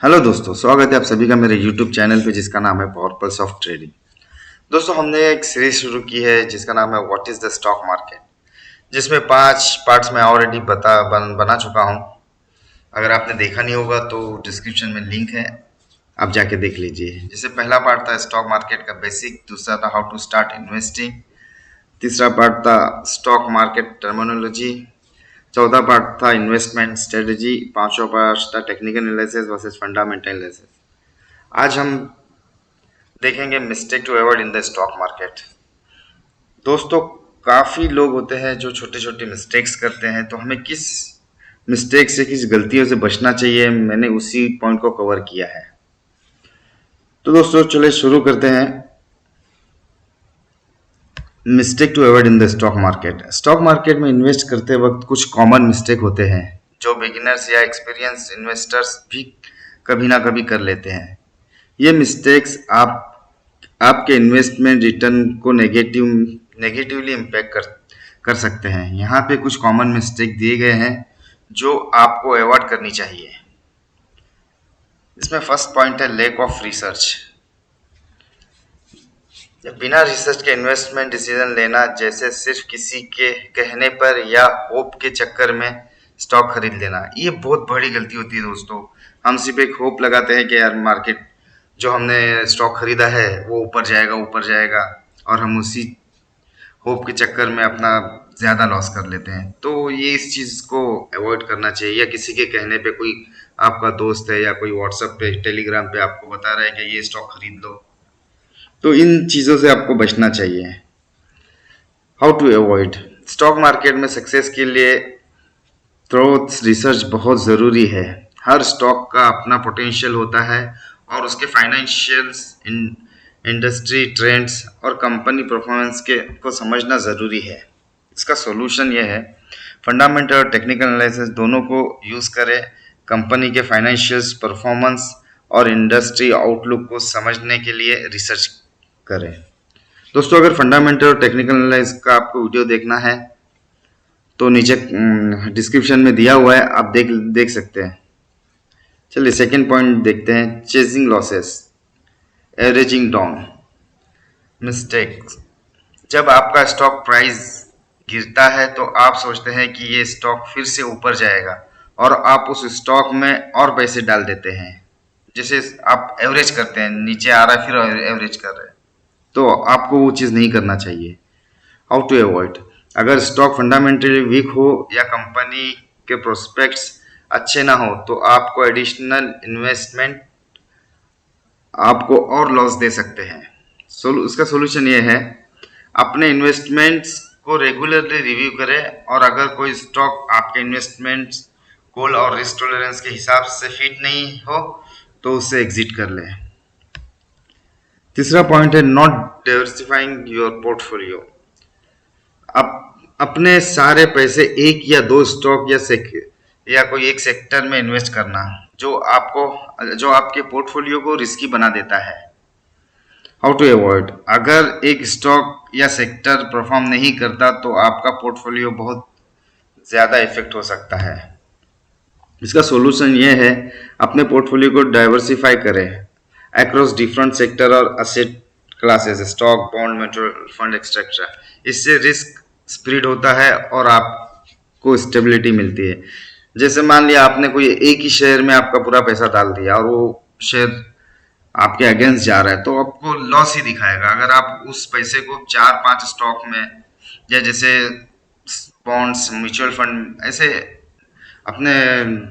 Hello दोस्तों, स्वागत है आप सभी का मेरे YouTube चैनल पे जिसका नाम है पावर पल्स ऑफ ट्रेडिंग। दोस्तों, हमने एक सीरीज शुरू की है जिसका नाम है what is the stock market, जिसमें 5 पार्ट्स में ऑलरेडी बना चुका हूं। अगर आपने देखा नहीं होगा तो डिस्क्रिप्शन में लिंक है, आप जाके देख लीजिए। जैसे पहला पार्ट था स्टॉक मार्केट का बेसिक, दूसरा था हाउ टू स्टार्ट इन्वेस्टिंग, तीसरा पार्ट था स्टॉक मार्केट टर्मिनोलॉजी, चौथा पार्ट था इन्वेस्टमेंट स्ट्रेटजी, पांचवा पार्ट था technical analysis versus fundamental analysis. आज हम देखेंगे mistake to avoid in the stock market. दोस्तों, काफ़ी लोग होते हैं जो छोटे छोटे मिस्टेक्स करते हैं, तो हमें किस मिस्टेक से, किस गलतियों से बचना चाहिए, मैंने उसी पॉइंट को कवर किया है। तो दोस्तों, चलिए शुरू करते हैं। Mistake to avoid in the stock market. Stock market में इन्वेस्ट करते वक्त कुछ कॉमन मिस्टेक होते हैं जो बिगिनर्स या एक्सपीरियंस इन्वेस्टर्स भी कभी ना कभी कर लेते हैं। ये मिस्टेक्स आपके इन्वेस्टमेंट रिटर्न को नेगेटिवली इम्पैक्ट कर सकते हैं। यहाँ पे कुछ कॉमन मिस्टेक दिए गए हैं जो आपको अवॉइड करनी चाहिए। इसमें फर्स्ट पॉइंट है लैक ऑफ रिसर्च। बिना रिसर्च के इन्वेस्टमेंट डिसीजन लेना, जैसे सिर्फ किसी के कहने पर या होप के चक्कर में स्टॉक खरीद लेना, ये बहुत बड़ी गलती होती है दोस्तों। हम सिर्फ एक होप लगाते हैं कि यार मार्केट जो हमने स्टॉक खरीदा है वो ऊपर जाएगा, और हम उसी होप के चक्कर में अपना ज़्यादा लॉस कर लेते हैं। तो ये इस चीज़ को अवॉइड करना चाहिए। या किसी के कहने पे कोई आपका दोस्त है या कोई व्हाट्सएप पे टेलीग्राम पे आपको बता रहा है कि ये स्टॉक खरीद लो, तो इन चीज़ों से आपको बचना चाहिए। How to avoid. Stock market में सक्सेस के लिए थ्रोथ रिसर्च बहुत ज़रूरी है। हर स्टॉक का अपना पोटेंशियल होता है और उसके फाइनेंशियल्स, इंडस्ट्री ट्रेंड्स और कंपनी परफॉर्मेंस के को समझना ज़रूरी है। इसका सॉल्यूशन यह है, फंडामेंटल और टेक्निकल एनालिसिस दोनों को यूज़ करें। कंपनी के फाइनेंशियल्स, परफॉर्मेंस और इंडस्ट्री आउटलुक को समझने के लिए रिसर्च करें। दोस्तों, अगर फंडामेंटल और टेक्निकल एनालिसिस का आपको वीडियो देखना है तो नीचे डिस्क्रिप्शन में दिया हुआ है, आप देख सकते हैं। चलिए सेकंड पॉइंट देखते हैं, chasing losses, averaging down mistake. जब आपका स्टॉक प्राइस गिरता है तो आप सोचते हैं कि ये स्टॉक फिर से ऊपर जाएगा और आप उस स्टॉक में और पैसे डाल देते हैं। जैसे आप एवरेज करते हैं, नीचे आ रहा है फिर एवरेज कर रहे हैं, तो आपको वो चीज़ नहीं करना चाहिए। How to avoid. अगर स्टॉक फंडामेंटली वीक हो या कंपनी के प्रोस्पेक्ट्स अच्छे ना हो तो आपको एडिशनल इन्वेस्टमेंट आपको और लॉस दे सकते हैं। उसका सोल्यूशन ये है, अपने इन्वेस्टमेंट्स को रेगुलरली रिव्यू करें और अगर कोई स्टॉक आपके इन्वेस्टमेंट्स गोल और रिस्क टॉलरेंस के हिसाब से फिट नहीं हो तो उससे एग्जिट कर लें। तीसरा पॉइंट है नॉट डाइवर्सिफाइंग योर पोर्टफोलियो। आप अपने सारे पैसे एक या दो स्टॉक या कोई एक सेक्टर में इन्वेस्ट करना जो आपके पोर्टफोलियो को रिस्की बना देता है। How to avoid. अगर एक स्टॉक या सेक्टर परफॉर्म नहीं करता तो आपका पोर्टफोलियो बहुत ज़्यादा इफेक्ट हो सकता है। इसका सॉल्यूशन ये है, अपने पोर्टफोलियो को डाइवर्सिफाई करें अक्रॉस डिफरेंट सेक्टर और asset classes, stock, bond, mutual fund etcetera. इससे रिस्क स्प्रेड होता है और आपको स्टेबिलिटी मिलती है। जैसे मान लिया आपने कोई एक ही शेयर में आपका पूरा पैसा डाल दिया और वो शेयर आपके अगेंस्ट जा रहा है तो आपको लॉस ही दिखाएगा। अगर आप उस पैसे को 4-5 स्टॉक में या जैसे बॉन्ड्स, म्यूचुअल फंड, ऐसे अपने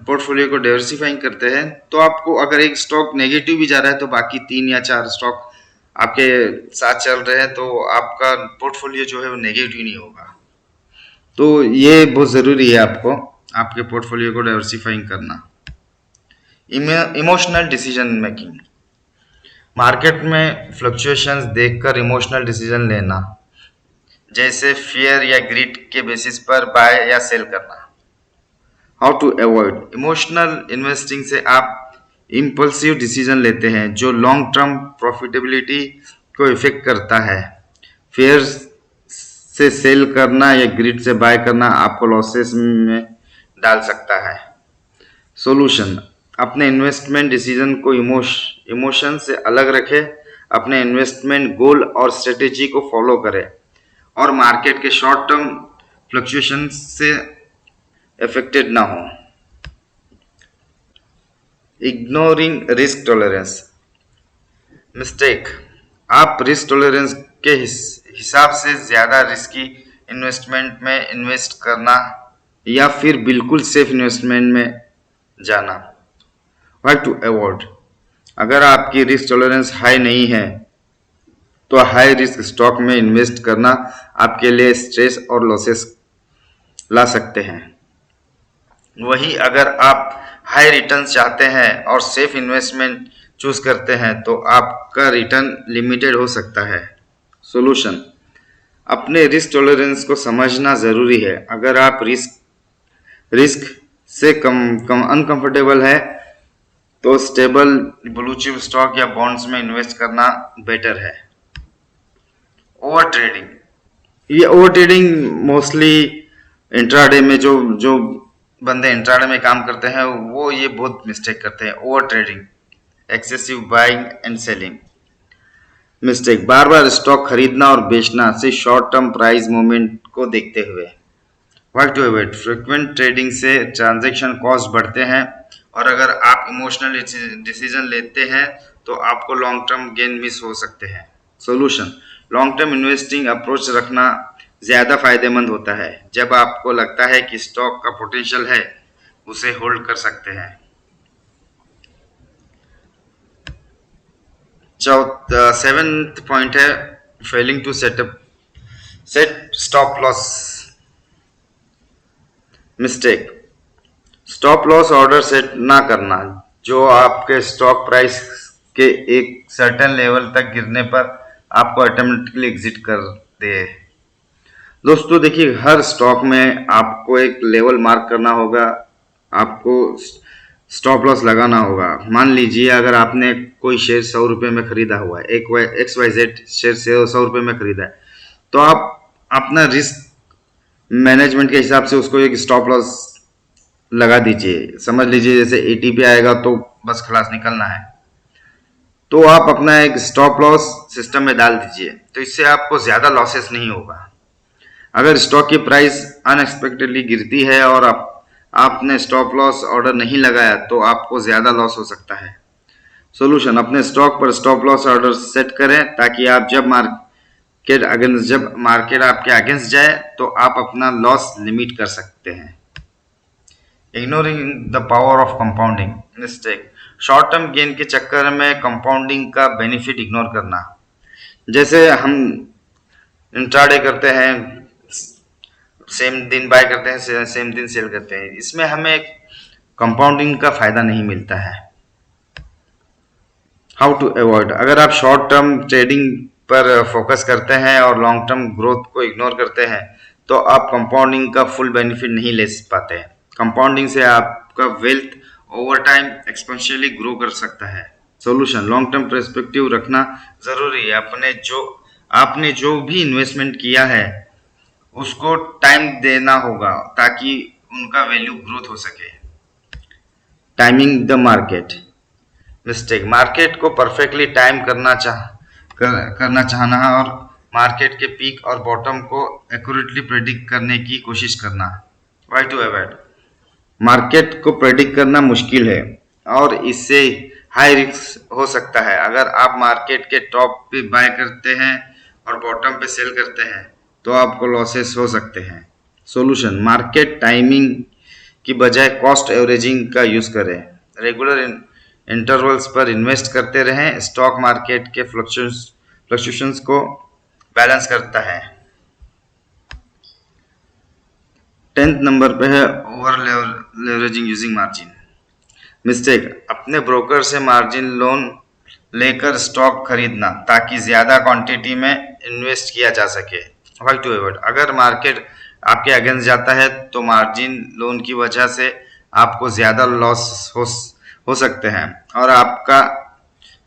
पोर्टफोलियो को डाइवर्सिफाइंग करते हैं तो आपको अगर एक स्टॉक नेगेटिव भी जा रहा है तो बाकी 3 या 4 स्टॉक आपके साथ चल रहे हैं तो आपका पोर्टफोलियो जो है वो नेगेटिव नहीं होगा। तो ये बहुत ज़रूरी है आपको आपके पोर्टफोलियो को डाइवर्सिफाइंग करना। Emotional decision making. मार्केट में फ्लक्चुएशंस देखकर इमोशनल डिसीजन लेना, जैसे फियर या ग्रीड के बेसिस पर बाय या सेल करना। How to avoid. Emotional investing से आप इम्पल्सिव डिसीजन लेते हैं जो लॉन्ग टर्म प्रॉफिटेबिलिटी को इफेक्ट करता है। फेयर से सेल करना या ग्रिड से बाय करना आपको लॉसेस में डाल सकता है। सॉल्यूशन। अपने इन्वेस्टमेंट डिसीजन को इमोशन से अलग रखें, अपने इन्वेस्टमेंट गोल और स्ट्रेटेजी को फॉलो करें और मार्केट के शॉर्ट टर्म फ्लक्चुएशन से अफेक्टेड ना हो। Ignoring risk tolerance mistake. आप रिस्क टॉलरेंस के हिसाब से ज़्यादा रिस्की इन्वेस्टमेंट में इन्वेस्ट करना या फिर बिल्कुल सेफ इन्वेस्टमेंट में जाना। What to avoid. अगर आपकी रिस्क टॉलरेंस हाई नहीं है तो हाई रिस्क स्टॉक में इन्वेस्ट करना आपके लिए स्ट्रेस और लॉसेस ला सकते हैं। वही अगर आप हाई रिटर्न चाहते हैं और सेफ इन्वेस्टमेंट चूज करते हैं तो आपका रिटर्न लिमिटेड हो सकता है। सॉल्यूशन। अपने रिस्क टॉलरेंस को समझना जरूरी है। अगर आप रिस्क से कम अनकंफर्टेबल है तो स्टेबल ब्लू चिप स्टॉक या बॉन्ड्स में इन्वेस्ट करना बेटर है। Over trading. ये ओवर ट्रेडिंग मोस्टली इंट्राडे में जो बंदे इंट्राडे में काम करते हैं वो ये बहुत मिस्टेक करते हैं। Over trading, excessive buying and selling. Mistake. Bar bar stock खरीदना और बेचना से शॉर्ट टर्म प्राइस मूवमेंट को देखते हुए। What to avoid. Frequent trading से ट्रांजैक्शन कॉस्ट बढ़ते हैं और अगर आप इमोशनल डिसीजन लेते हैं तो आपको लॉन्ग टर्म गेन मिस हो सकते हैं। Solution. Long term investing approach रखना ज़्यादा फायदेमंद होता है। जब आपको लगता है कि स्टॉक का पोटेंशियल है उसे होल्ड कर सकते हैं। सेवेंथ पॉइंट है failing to set stop loss. Mistake. Stop loss order set ना करना जो आपके स्टॉक प्राइस के एक सर्टेन लेवल तक गिरने पर आपको ऑटोमेटिकली एग्जिट कर दे। दोस्तों देखिए, हर स्टॉक में आपको एक लेवल मार्क करना होगा, आपको स्टॉप लॉस लगाना होगा। मान लीजिए अगर आपने कोई शेयर 100 रुपये में खरीदा हुआ है, एक XYZ शेयर 100 रुपये में खरीदा है, तो आप अपना रिस्क मैनेजमेंट के हिसाब से उसको एक स्टॉप लॉस लगा दीजिए। समझ लीजिए जैसे ATP आएगा तो बस खलास निकलना है, तो आप अपना एक स्टॉप लॉस सिस्टम में डाल दीजिए, तो इससे आपको ज़्यादा लॉसेस नहीं होगा। अगर स्टॉक की प्राइस अनएक्सपेक्टेडली गिरती है और आपने स्टॉप लॉस ऑर्डर नहीं लगाया तो आपको ज़्यादा लॉस हो सकता है। सॉल्यूशन। अपने स्टॉक पर स्टॉप लॉस ऑर्डर सेट करें ताकि आप जब मार्केट आपके अगेंस्ट जाए तो आप अपना लॉस लिमिट कर सकते हैं। Ignoring the power of compounding. Mistake. Short term gain के चक्कर में कंपाउंडिंग का बेनिफिट इग्नोर करना। जैसे हम इंट्राडे करते हैं, सेम दिन बाय करते हैं, सेम दिन सेल करते हैं, इसमें हमें कंपाउंडिंग का फायदा नहीं मिलता है। How to avoid. अगर आप शॉर्ट टर्म ट्रेडिंग पर फोकस करते हैं और लॉन्ग टर्म ग्रोथ को इग्नोर करते हैं तो आप कंपाउंडिंग का फुल बेनिफिट नहीं ले पाते हैं। कंपाउंडिंग से आपका wealth over time exponentially grow कर सकता है। सॉल्यूशन। लॉन्ग टर्म पर्सपेक्टिव रखना जरूरी है। आपने जो भी इन्वेस्टमेंट किया है उसको टाइम देना होगा ताकि उनका वैल्यू ग्रोथ हो सके। Timing the market. Mistake. Market को परफेक्टली टाइम करना चाहना और मार्केट के पीक और बॉटम को एक्यूरेटली प्रेडिक्ट करने की कोशिश करना। Why to avoid. मार्केट को प्रेडिक्ट करना मुश्किल है और इससे हाई रिस्क हो सकता है। अगर आप मार्केट के टॉप पे बाय करते हैं और बॉटम पे सेल करते हैं तो आपको लॉसेस हो सकते हैं। सॉल्यूशन। मार्केट टाइमिंग की बजाय कॉस्ट एवरेजिंग का यूज़ करें। रेगुलर इंटरवल्स पर इन्वेस्ट करते रहें। स्टॉक मार्केट के फ्लक्चुएशंस को बैलेंस करता है। 10th नंबर पे है over leveraging using margin. Mistake. अपने ब्रोकर से मार्जिन लोन लेकर स्टॉक खरीदना ताकि ज़्यादा क्वांटिटी में इन्वेस्ट किया जा सके। Why to avoid. अगर मार्केट आपके अगेंस्ट जाता है तो मार्जिन लोन की वजह से आपको ज़्यादा लॉस हो सकते हैं और आपका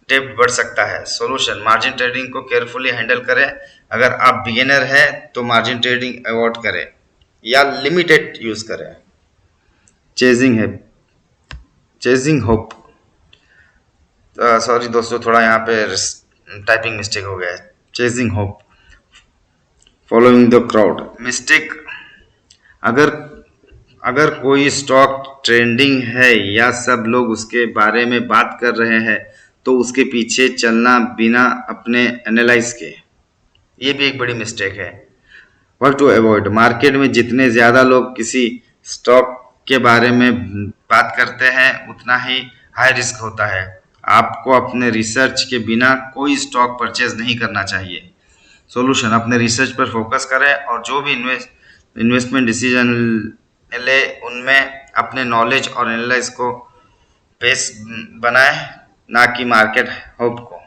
डेब्ट बढ़ सकता है। सॉल्यूशन। मार्जिन ट्रेडिंग को केयरफुली हैंडल करें। अगर आप बिगिनर हैं तो मार्जिन ट्रेडिंग अवॉइड करें या लिमिटेड यूज़ करें। चेजिंग है चेजिंग होप, सॉरी दोस्तों, थोड़ा यहाँ पे टाइपिंग मिस्टेक हो गया है। Chasing hope, following the crowd mistake. अगर अगर कोई स्टॉक ट्रेंडिंग है या सब लोग उसके बारे में बात कर रहे हैं तो उसके पीछे चलना बिना अपने एनालाइज के, ये भी एक बड़ी मिस्टेक है। व्हाट टू अवॉइड, मार्केट में जितने ज़्यादा लोग किसी स्टॉक के बारे में बात करते हैं उतना ही हाई रिस्क होता है। आपको अपने रिसर्च के बिना कोई स्टॉक परचेज नहीं करना चाहिए। सॉल्यूशन, अपने रिसर्च पर फोकस करें और जो भी इन्वेस्टमेंट डिसीजन ले उनमें अपने नॉलेज और एनालाइज को बेस बनाएं, ना कि मार्केट होप को।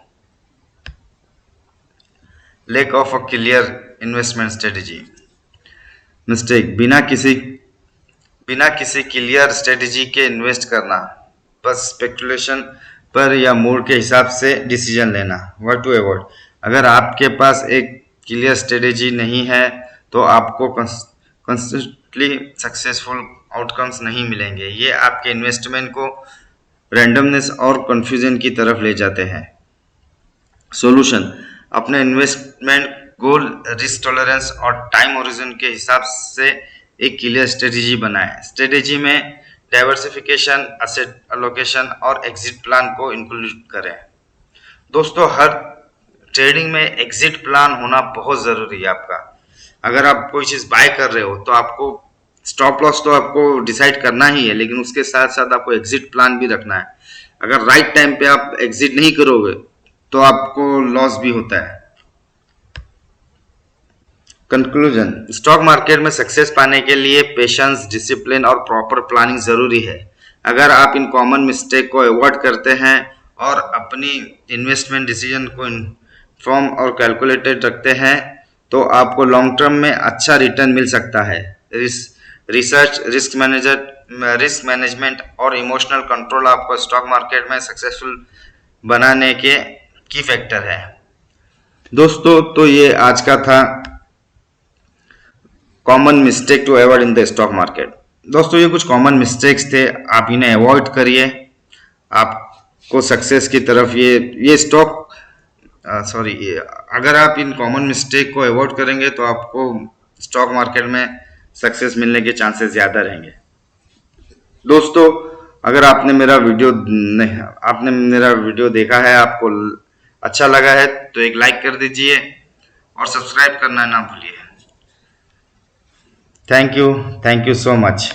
Lack of a clear investment strategy mistake, बिना किसी क्लियर स्ट्रेटेजी के इन्वेस्ट करना, बस स्पेकुलेशन पर या मूड के हिसाब से डिसीजन लेना। व्हाट टू अवॉइड, अगर आपके पास एक क्लियर स्ट्रेटेजी नहीं है तो आपको कंसिस्टेंटली सक्सेसफुल आउटकम्स नहीं मिलेंगे। ये आपके इन्वेस्टमेंट को रैंडमनेस और कंफ्यूजन की तरफ ले जाते हैं। सॉल्यूशन, अपने इन्वेस्टमेंट गोल, रिस्क टॉलरेंस और टाइम ओरिजिन के हिसाब से एक क्लियर स्ट्रेटेजी बनाएं। स्ट्रेटेजी में डाइवर्सिफिकेशन, एसेट एलोकेशन और एग्जिट प्लान को इंक्लूड करें। दोस्तों, हर ट्रेडिंग में एग्जिट प्लान होना बहुत ज़रूरी है आपका। अगर आप कोई चीज़ बाय कर रहे हो तो आपको स्टॉप लॉस तो आपको डिसाइड करना ही है, लेकिन उसके साथ साथ आपको एग्जिट प्लान भी रखना है। अगर राइट टाइम पे आप एग्जिट नहीं करोगे तो आपको लॉस भी होता है। कंक्लूजन, स्टॉक मार्केट में सक्सेस पाने के लिए पेशेंस, डिसिप्लिन और प्रॉपर प्लानिंग जरूरी है। अगर आप इन कॉमन मिस्टेक को अवॉइड करते हैं और अपनी इन्वेस्टमेंट डिसीजन को इन्फॉर्म और कैलकुलेटेड रखते हैं तो आपको लॉन्ग टर्म में अच्छा रिटर्न मिल सकता है। रिसर्च, रिस्क मैनेजमेंट और इमोशनल कंट्रोल आपको स्टॉक मार्केट में सक्सेसफुल बनाने के की फैक्टर है। दोस्तों, तो ये आज का था common mistake to avoid in the stock market. दोस्तों, ये कुछ कॉमन मिस्टेक्स थे, आप इन्हें अवॉइड करिए, आपको सक्सेस की तरफ ये स्टॉक सॉरी अगर आप इन कॉमन मिस्टेक को अवॉइड करेंगे तो आपको स्टॉक मार्केट में सक्सेस मिलने के चांसेस ज़्यादा रहेंगे। दोस्तों, अगर आपने मेरा वीडियो देखा है, आपको अच्छा लगा है तो एक लाइक कर दीजिए और सब्सक्राइब करना ना भूलिए। Thank you so much.